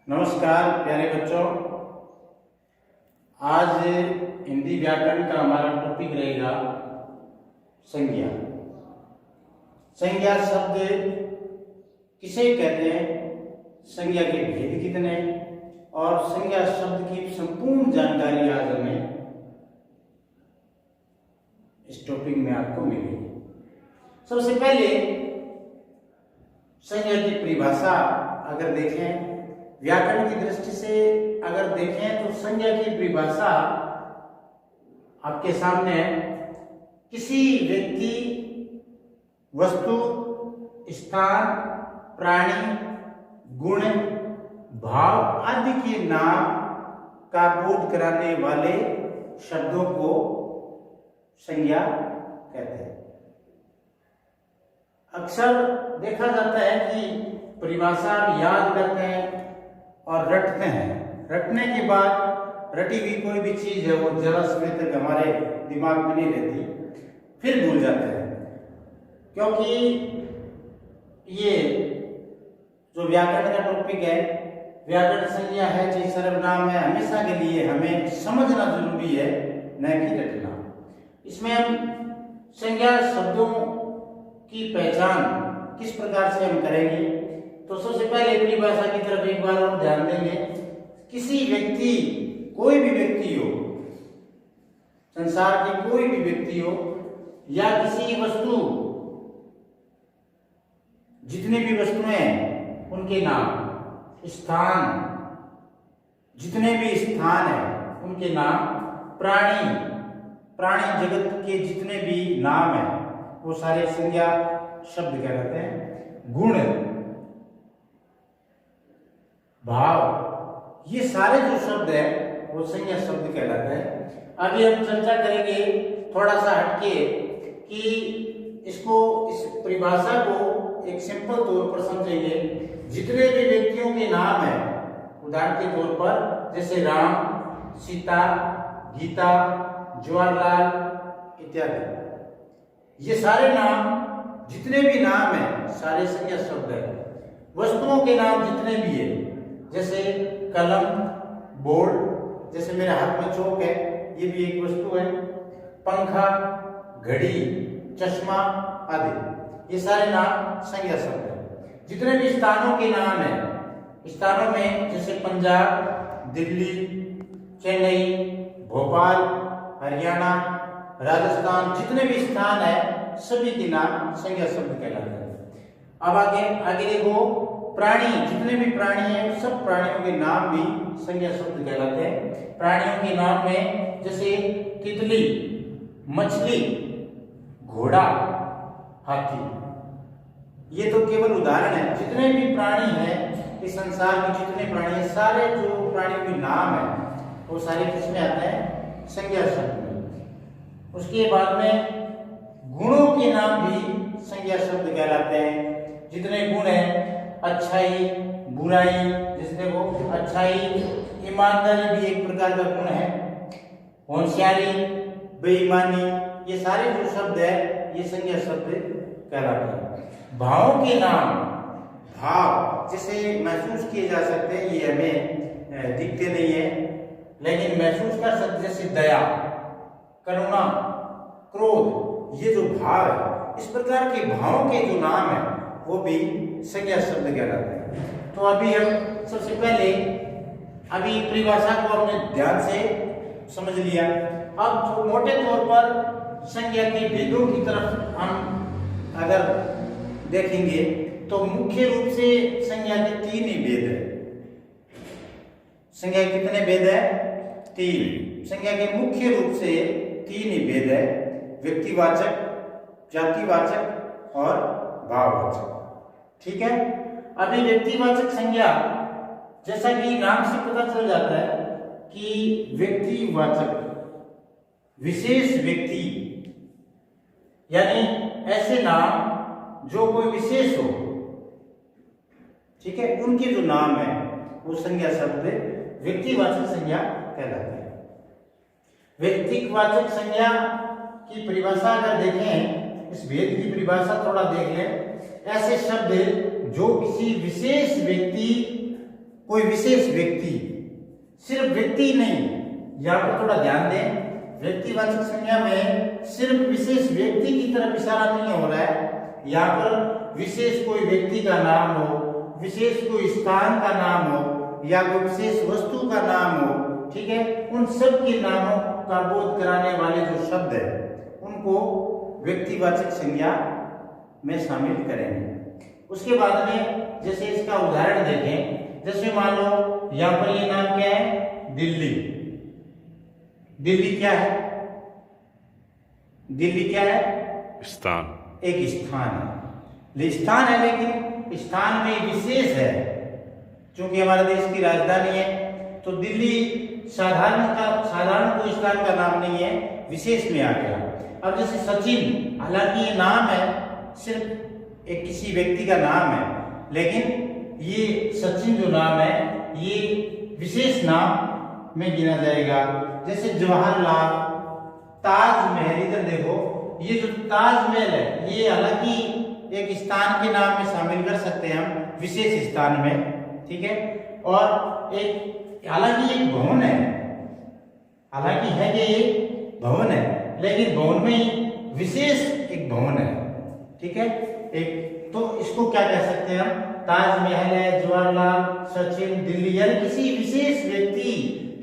नमस्कार प्यारे बच्चों। आज हिंदी व्याकरण का हमारा टॉपिक रहेगा संज्ञा। संज्ञा शब्द किसे कहते हैं, संज्ञा के भेद कितने और संज्ञा शब्द की संपूर्ण जानकारी आज हमें इस टॉपिक में आपको मिलेगी। सबसे पहले संज्ञा की परिभाषा अगर देखें, व्याकरण की दृष्टि से अगर देखें तो संज्ञा की परिभाषा आपके सामने है। किसी व्यक्ति, वस्तु, स्थान, प्राणी, गुण, भाव आदि के नाम का बोध कराने वाले शब्दों को संज्ञा कहते हैं। अक्सर देखा जाता है कि परिभाषा हम याद करते हैं और रटते हैं। रटने के बाद रटी हुई कोई भी चीज है वो जरा समय तक हमारे दिमाग में नहीं रहती, फिर भूल जाते हैं। क्योंकि ये जो व्याकरण का टॉपिक है, व्याकरण संज्ञा है चाहे सर्वनाम है, हमेशा के लिए हमें समझना जरूरी है, न कि रटना। इसमें हम संज्ञा शब्दों की पहचान किस प्रकार से हम करेंगे, तो सबसे पहले परिभाषा की तरफ एक बार हम ध्यान देंगे। किसी व्यक्ति, कोई भी व्यक्ति हो, संसार की कोई भी व्यक्ति हो, या किसी वस्तु, जितनी भी वस्तुएं हैं उनके नाम, स्थान, जितने भी स्थान है उनके नाम, प्राणी, प्राणी जगत के जितने भी नाम है वो सारे संज्ञा शब्द कहलाते हैं। गुण, भाव, ये सारे जो शब्द है वो संज्ञा शब्द कहलाते हैं। अभी हम चर्चा करेंगे थोड़ा सा हटके कि इसको, इस परिभाषा को एक सिंपल तौर पर समझेंगे। जितने भी व्यक्तियों के नाम है, उदाहरण के तौर पर जैसे राम, सीता, गीता, जवाहरलाल इत्यादि, ये सारे नाम, जितने भी नाम है सारे संज्ञा शब्द है। वस्तुओं के नाम जितने भी है, जैसे कलम, बोर्ड, जैसे मेरे हाथ में चौक है, ये भी एक वस्तु है, पंखा, घड़ी, चश्मा आदि, ये सारे नाम संज्ञा शब्द है। जितने भी स्थानों के नाम है, स्थानों में जैसे पंजाब, दिल्ली, चेन्नई, भोपाल, हरियाणा, राजस्थान, जितने भी स्थान है सभी के नाम संज्ञा शब्द कहलाते हैं। अब आगे देखो, प्राणी, जितने भी प्राणी हैं सब प्राणियों के नाम भी संज्ञा शब्द कहलाते हैं। प्राणियों के नाम में जैसे तितली, मछली, घोड़ा, हाथी, ये तो केवल उदाहरण है। जितने भी प्राणी हैं इस संसार में, जितने प्राणी हैं, सारे जो प्राणियों के नाम है वो सारे किसमें आते हैं, संज्ञा शब्द में। उसके बाद में गुणों के नाम भी संज्ञा शब्द कहलाते हैं। जितने गुण हैं, अच्छाई, बुराई, जैसे देखो अच्छाई, ईमानदारी भी एक प्रकार का गुण है, होशियारी, बेईमानी, ये सारे जो शब्द है ये संज्ञा शब्द कहलाते हैं। भावों के नाम, भाव जैसे महसूस किए जा सकते हैं, ये हमें दिखते नहीं है लेकिन महसूस कर सकते, जैसे दया, करुणा, क्रोध, ये जो भाव है, इस प्रकार के भावों के जो नाम है वो भी संज्ञा शब्द कहलाते हैं। तो अभी हम सबसे पहले अभी परिभाषा को हमने ध्यान से समझ लिया। अब तो मोटे तौर पर संज्ञा के भेदों की तरफ हम अगर देखेंगे तो मुख्य रूप से संज्ञा के तीन ही भेद है। संज्ञा के कितने भेद है? तीन। संज्ञा के मुख्य रूप से तीन ही भेद है, व्यक्तिवाचक, जातिवाचक और भाववाचक। ठीक है। अभी व्यक्तिवाचक संज्ञा, जैसा कि नाम से पता चल जाता है कि व्यक्तिवाचक, विशेष व्यक्ति, यानी ऐसे नाम जो कोई विशेष हो, ठीक है, उनके जो नाम है वो संज्ञा शब्द व्यक्तिवाचक संज्ञा कहलाते हैं। व्यक्तिवाचक संज्ञा की परिभाषा अगर देखें, इस भेद की परिभाषा थोड़ा देख लें। ऐसे शब्द जो किसी विशेष व्यक्ति कोई विशेष व्यक्ति, सिर्फ व्यक्ति नहीं, यहाँ पर थोड़ा ध्यान दें, व्यक्तिवाचक संज्ञा में सिर्फ विशेष व्यक्ति की तरफ इशारा नहीं हो रहा है। यहाँ पर विशेष कोई व्यक्ति का नाम हो, विशेष कोई स्थान का नाम हो या कोई विशेष वस्तु का नाम हो, ठीक है, उन सब के नामों का बोध कराने वाले जो शब्द है उनको व्यक्तिवाचक संज्ञा में शामिल करेंगे। उसके बाद में जैसे इसका उदाहरण देखें, जैसे मान लो यहाँ पर ये नाम क्या है, दिल्ली। दिल्ली क्या है? दिल्ली क्या है? स्थान, एक स्थान है। स्थान है, लेकिन स्थान में विशेष है। क्योंकि हमारे देश की राजधानी है तो दिल्ली साधारण कोई स्थान का नाम नहीं है, विशेष में आ गया। अब जैसे सचिन, हालांकि ये नाम है, सिर्फ एक किसी व्यक्ति का नाम है, लेकिन ये सचिन जो नाम है ये विशेष नाम में गिना जाएगा। जैसे जवाहरलाल, ताजमहल, इधर देखो, ये जो ताजमहल है ये हालांकि एक स्थान के नाम में शामिल कर सकते हैं हम, विशेष स्थान में, ठीक है। और एक हालांकि एक भवन है, हालांकि है कि ये भवन है, लेकिन भवन में विशेष एक भवन है, ठीक है। एक तो इसको क्या कह सकते हैं हम, ताजमहल है, जवाहरलाल, सचिन, दिल्ली, यानी किसी विशेष व्यक्ति,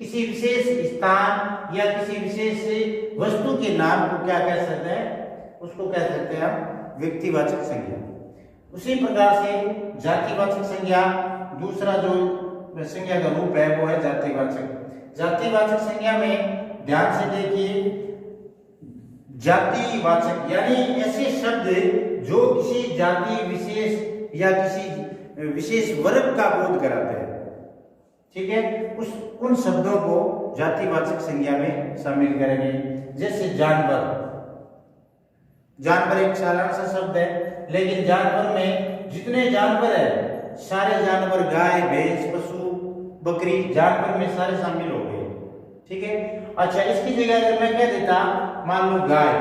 किसी विशेष स्थान या किसी विशेष वस्तु के नाम को क्या कह सकते हैं, उसको कह सकते हैं हम व्यक्तिवाचक संज्ञा। उसी प्रकार से जातिवाचक संज्ञा, दूसरा जो संज्ञा का रूप है वो है जातिवाचक। जातिवाचक संज्ञा में ध्यान से देखिए, जातिवाचक यानी ऐसे शब्द जो किसी जाति विशेष या किसी विशेष वर्ग का बोध कराते हैं, ठीक है, उन शब्दों को जातिवाचक संज्ञा में शामिल करेंगे। जैसे जानवर, जानवर एक साधारण सा शब्द है, लेकिन जानवर में जितने जानवर है, सारे जानवर, गाय, भैंस, पशु, बकरी, जानवर में सारे शामिल हो गए, ठीक है। अच्छा, इसकी जगह अगर मैं कह देता, मान लो गाय,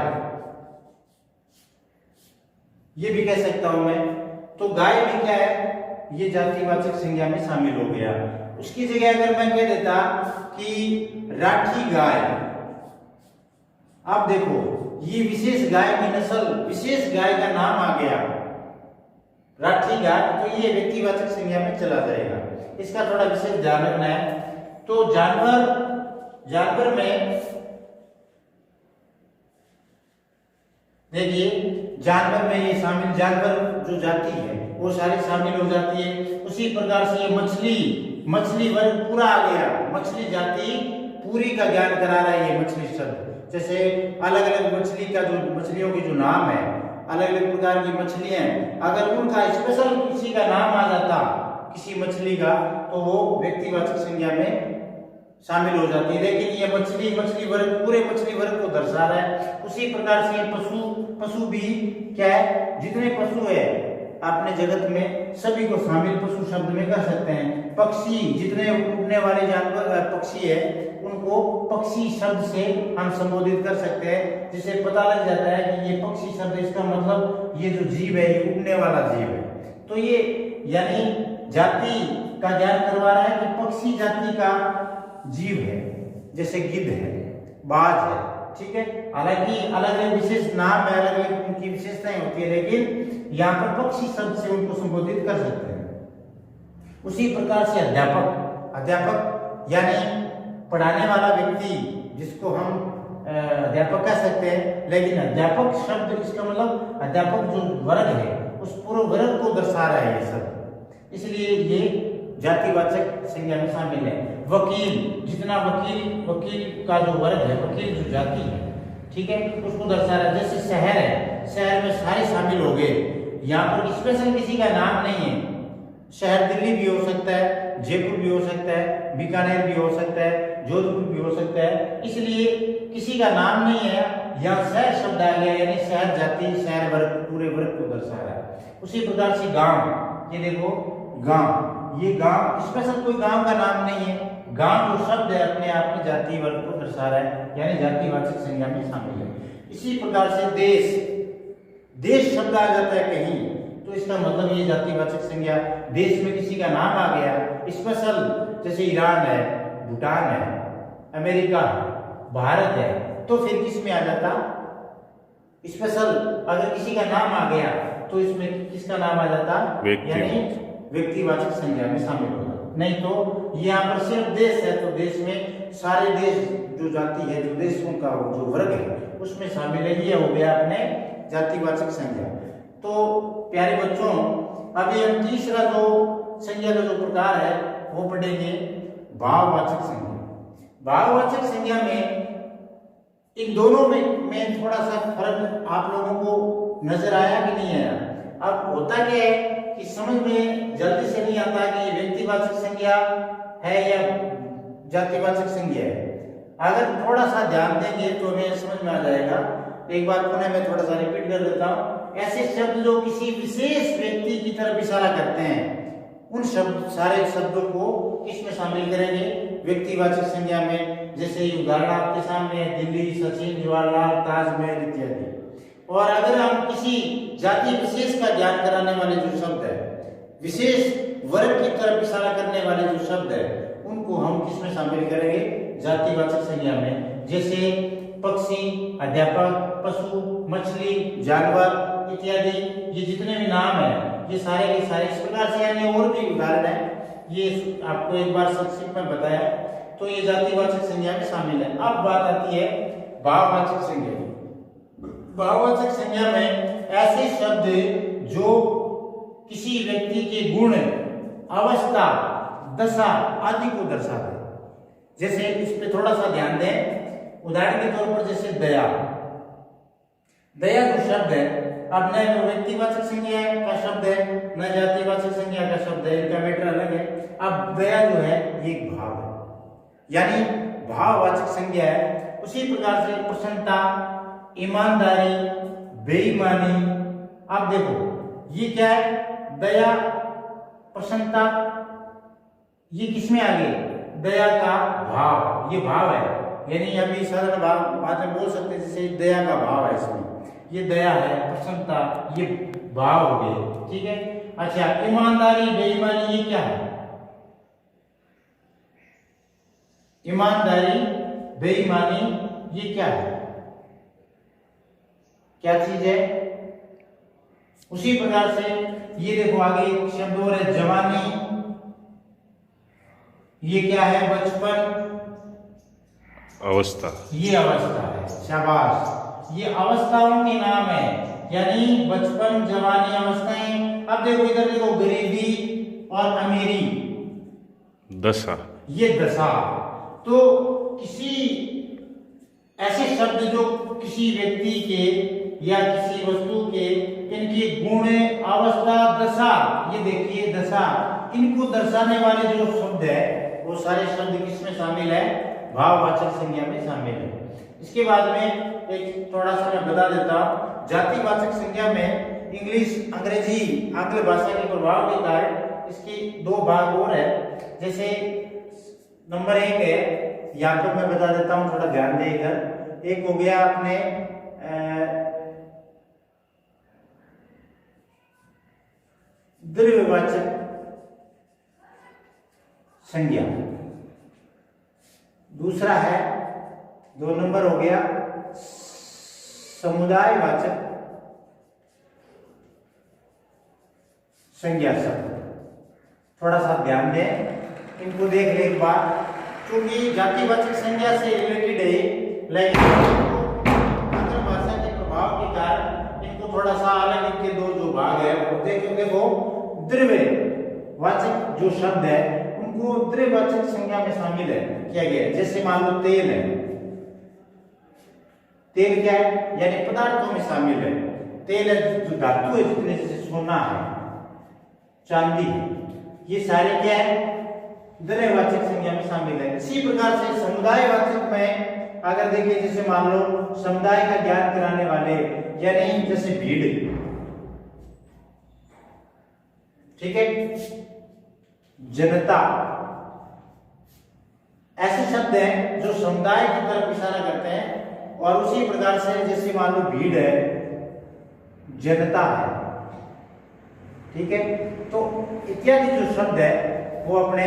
ये भी कह सकता हूं मैं, तो गाय भी क्या है, ये जातिवाचक संज्ञा में शामिल हो गया। उसकी जगह अगर मैं कह देता कि राठी गाय, आप देखो ये विशेष गाय की नस्ल, विशेष गाय का नाम आ गया, राठी गाय, तो ये व्यक्तिवाचक संज्ञा में चला जाएगा। इसका थोड़ा विशेष ध्यान रखना है। तो जानवर में देखिए, जानवर में ये शामिल, जानवर जो जाति है वो सारी शामिल हो जाती है। उसी प्रकार से ये मछली वर्ग पूरा आ गया, मछली जाति पूरी का ज्ञान करा रहा है ये मछली शब्द। जैसे अलग अलग मछली का जो, मछलियों के जो नाम है, अलग अलग प्रकार की मछलियां, अगर उनका स्पेशल किसी का नाम आ जाता, किसी मछली का, तो वो व्यक्तिवाचक संज्ञा में शामिल हो जाती है। लेकिन ये मछली वर्ग, पूरे मछली वर्ग को दर्शा रहा है। उसी प्रकार से पशु भी क्या है, जितने पशु है अपने जगत में सभी को शामिल पशु शब्द में कर सकते हैं। पक्षी, जितने उड़ने वाले जानवर पक्षी है उनको पक्षी शब्द से हम संबोधित कर सकते हैं, जिससे पता लग जाता है कि ये पक्षी शब्द, इसका मतलब ये जो जीव है ये उड़ने वाला जीव है। तो ये यानी जाति का ज्ञान करवा रहा है कि पक्षी जाति का जीव है, जैसे गिद्ध है, बाज है, ठीक है। हालांकि अलग अलग विशेष नाम है, अलग अलग उनकी विशेषताएं होती है, लेकिन यहाँ पर पक्षी शब्द से उनको संबोधित कर सकते हैं। उसी प्रकार से अध्यापक यानी पढ़ाने वाला व्यक्ति, जिसको हम अध्यापक कह सकते हैं, लेकिन अध्यापक शब्द, इसका मतलब अध्यापक जो वर्ग है उस पूरे वर्ग को दर्शा रहा है ये सब, इसलिए ये जातिवाचक संज्ञा में शामिल है। वकील, जितना वकील का जो वर्ग है, वकील जो जाति है, ठीक है, उसको दर्शा रहा है। जैसे शहर है, शहर में सारे शामिल हो गए, यहाँ पर स्पेशल किसी का नाम नहीं है। शहर दिल्ली भी हो सकता है, जयपुर भी हो सकता है, बीकानेर भी हो सकता है, जोधपुर भी हो सकता है, इसलिए किसी का नाम नहीं है। यहाँ शहर शब्द आ गया, यानी शहर जाति, शहर वर्ग, पूरे वर्ग को दर्शा रहा है। उसी प्रकार से गांव, ये देखो गांव, ये गांव स्पेशल कोई गांव का नाम नहीं है, गांव जो शब्द है अपने आप में जाति वर्ग को दर्शा रहा है, यानी जातिवाचक संज्ञा में शामिल है। इसी प्रकार से देश शब्द आ जाता है कहीं, तो इसका मतलब ये जातिवाचक संज्ञा देश में किसी का नाम आ गया स्पेशल, जैसे ईरान है, भूटान है, अमेरिका है, भारत है, तो फिर किस में आ जाता स्पेशल। अगर किसी का नाम आ गया तो इसमें किसका नाम आ जाता, यानी व्यक्तिवाचक संज्ञा में शामिल होगा। नहीं तो यहाँ पर सिर्फ देश है तो देश में सारे देश जो जाति है, जो देशों का जो वर्ग है उसमें शामिल है। ये हो गया अपने जातिवाचक संज्ञा। तो प्यारे बच्चों, अभी हम तीसरा जो संज्ञा का जो प्रकार है वो पढ़ेंगे भाववाचक संज्ञा। भाववाचक संज्ञा में इन दोनों में थोड़ा सा फर्क आप लोगों को नजर आया कि नहीं आया? अब होता क्या है कि समझ में जल्दी से नहीं आता कि ये व्यक्तिवाचक संज्ञा है या जातिवाचक संज्ञा है। अगर थोड़ा सा ध्यान देंगे तो हमें समझ में आ जाएगा। एक बार पुनः मैं थोड़ा सा रिपीट कर देता हूँ। ऐसे शब्द जो किसी विशेष व्यक्ति की तरफ इशारा करते हैं, उन सारे शब्दों को किसमें शामिल करेंगे? व्यक्तिवाचक संज्ञा में। जैसे उदाहरण आपके सामने है, दिल्ली, सचिन, जवाहरलाल, ताजमहल इत्यादि। और अगर हम किसी जाति विशेष का ज्ञान कराने वाले जो शब्द है, विशेष वर्ग की तरफ इशारा करने वाले जो शब्द है, उनको हम किसमें शामिल करेंगे? जातिवाचक संज्ञा में। जैसे पक्षी, अध्यापक, पशु, मछली, जानवर इत्यादि, ये जितने भी नाम है ये सारे के सारे इस प्रकार से, यानी और भी उदाहरण है, ये आपको एक बार संक्षिप्त में बताया, तो ये जातिवाचक संज्ञा में शामिल है। अब बात आती है भाववाचक संज्ञा। भाववाचक संज्ञा में ऐसे शब्द जो किसी व्यक्ति के गुण, अवस्था, दशा आदि को दर्शाते हैं। जैसे इस पे थोड़ा सा ध्यान दें। उदाहरण के तौर पर जैसे दया। दया जो शब्द है, अब न व्यक्तिवाचक संज्ञा का शब्द है, न जातिवाचक संज्ञा का शब्द है, इनका मैटर अलग है। अब दया जो है ये एक भाव है, यानी भाववाचक संज्ञा है। उसी प्रकार से प्रसन्नता, ईमानदारी, बेईमानी। अब देखो ये क्या है? दया, प्रसन्नता, ये किसमें आ गई? दया का भाव, ये भाव है। यानी अभी साधारण बात में बोल सकते हैं जैसे दया का भाव है इसमें, ये दया है, प्रसन्नता ये भाव हो गए, ठीक है। अच्छा, ईमानदारी, बेईमानी ये क्या है? ईमानदारी, बेईमानी ये क्या है? क्या चीज है? उसी प्रकार से ये देखो आगे एक शब्द और है जवानी, ये क्या है? बचपन, अवस्था, ये अवस्था है। शाबाश, ये अवस्थाओं के नाम है, यानी बचपन, जवानी, अवस्थाएं। अब देखो इधर देखो, गरीबी और अमीरी, दशा, ये दशा। तो किसी ऐसे शब्द जो किसी व्यक्ति के या किसी वस्तु के इनकी गुण, अवस्था, दशा, ये देखिए दशा, इनको दर्शाने वाले जो शब्द है वो सारे शब्द किसमें शामिल है? भाववाचक संज्ञा में शामिल है। इसके बाद में एक थोड़ा सा मैं बता देता हूँ। जातिवाचक संज्ञा में इंग्लिश, अंग्रेजी, आंग्ल भाषा के प्रभाव के कारण इसकी दो भाग और है। जैसे नंबर 1 है, या तो मैं बता देता हूँ, थोड़ा ध्यान दें इधर। एक हो गया अपने द्रव्यवाचक संज्ञा। दूसरा है 2 नंबर हो गया समुदायवाचक संज्ञा शब्द। थोड़ा सा ध्यान दें, इनको देख ले एक बार, क्योंकि जातिवाचक संज्ञा से रिलेटेड है, लेकिन भाषा के प्रभाव के कारण इनको थोड़ा सा अलग, इनके दो जो भाग है वो देखो। द्रव्यवाचक जो शब्द है उनको द्रव्यवाचक संज्ञा में शामिल है किया गया है। जैसे मान लो तेल है, तेल क्या है? यानी पदार्थों में शामिल है। तेल है जो धातु है, जितने जैसे सोना है, चांदी है, ये सारे क्या है? द्रव्यवाचक संज्ञा में शामिल है। इसी प्रकार से समुदायवाचक में अगर देखिए, जैसे मान लो समुदाय का ज्ञान कराने वाले, यानी जैसे भीड़, ठीक है, जनता, ऐसे शब्द हैं जो समुदाय की तरफ इशारा करते हैं। और उसी प्रकार से जैसे मान लो भीड़ है, जनता है, ठीक है। तो इत्यादि जो शब्द है वो अपने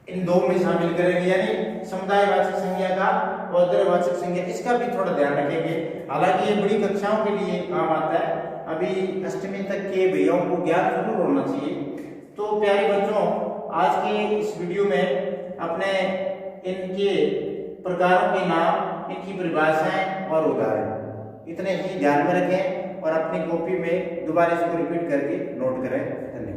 इन दो में शामिल करेंगे, यानी समुदायवाचक संज्ञा का और द्रव्यवाचक संज्ञा, इसका भी थोड़ा ध्यान रखेंगे। हालांकि ये बड़ी कक्षाओं के लिए काम आता है, अभी अष्टमी तक के भैयाओं को ज्ञान जरूर होना चाहिए। तो प्यारे बच्चों, आज के इस वीडियो में अपने इनके प्रकारों के नाम, इनकी परिभाषाएं और उदाहरण इतने ही ध्यान में रखें और अपनी कॉपी में दोबारा इसको रिपीट करके नोट करें। धन्यवाद।